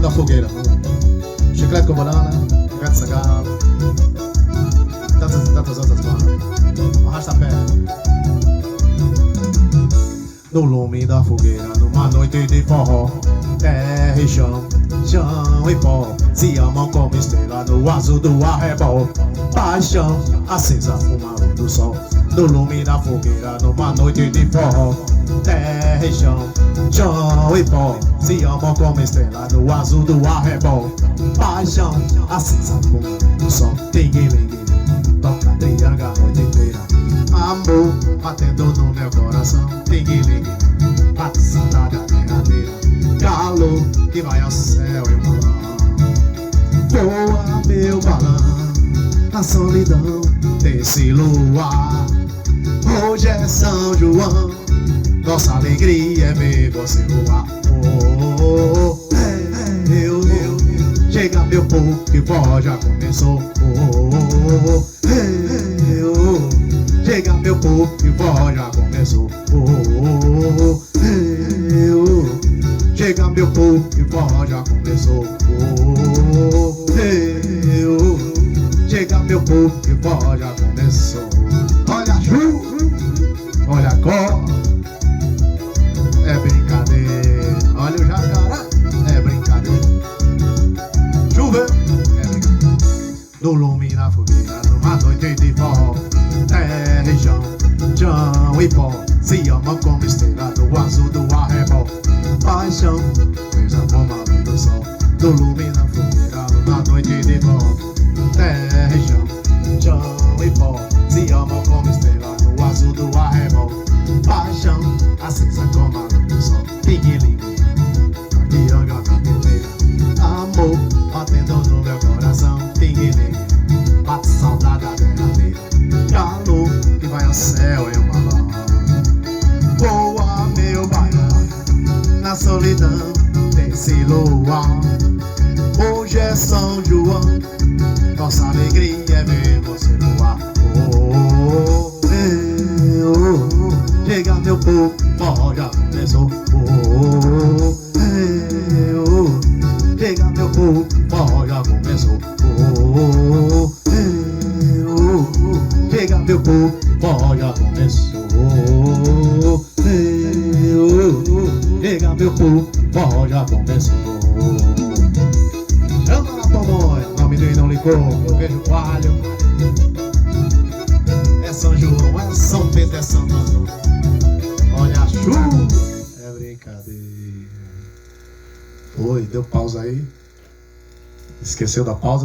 da fogueira. Chiclete com banana, gato sagado, tantas outras bandas. Arrasta-pé. No lume da fogueira, numa noite de forró, terra e chão, chão e pó, se amam como estrela no azul do arrebol. Paixão, acesa, fumando do sol. No lume da fogueira, numa noite de forró, terra e chão, chão e pó, se amam como estrela no azul do arrebol. Paixão, acesa, fumando do sol. Tingue-lingue, toca trianga a noite inteira. Amor, batendo no meu coração. Tingue-lingue, bate saudade a derradeira. Calor que vai ao céu e o balão. Voa meu balão na solidão desse luar. Hoje é São João, nossa alegria é ver você voar. Chega meu povo que o forró já começou. Chega meu povo que o forró já começou. Chega meu povo que o forró já começou. Chega meu povo que o forró já começou. Olha a chuva, olha a cor, é brincadeira. Olha o jacaré, é brincadeira. Chuva, é brincadeira. No lume na fogueira, numa noite de forró, terra e chão, chão e pó, se amam como estrela no azul do arrebol. Paixão, fez a forma do sol. No lume na fogueira, numa noite de forró, terra e chão, chão e pó, se amam como estrela no azul do arrebol. Paixão, acesa como a luz do sol. Tingue-lingue, taquianga a noite inteira. Amor, batendo no meu coração. Tingue-lingue, bate saudade a derradeira. Calor que vai ao céu em um balão. Voa meu baiano na solidão desse luar. Hoje é São João, nossa alegria é ver você no ar. Chega meu povo, forró já começou. Chega meu povo, forró já começou. Chega meu povo, forró já começou. Chega meu povo, forró já começou. Chama na pamonha, não me dei, não ligou, queijo coalho. É São João, é São Pedro, é Santo Antônio. Olha a chuva, é brincadeira. Oi, deu pausa aí? Esqueceu da pausa?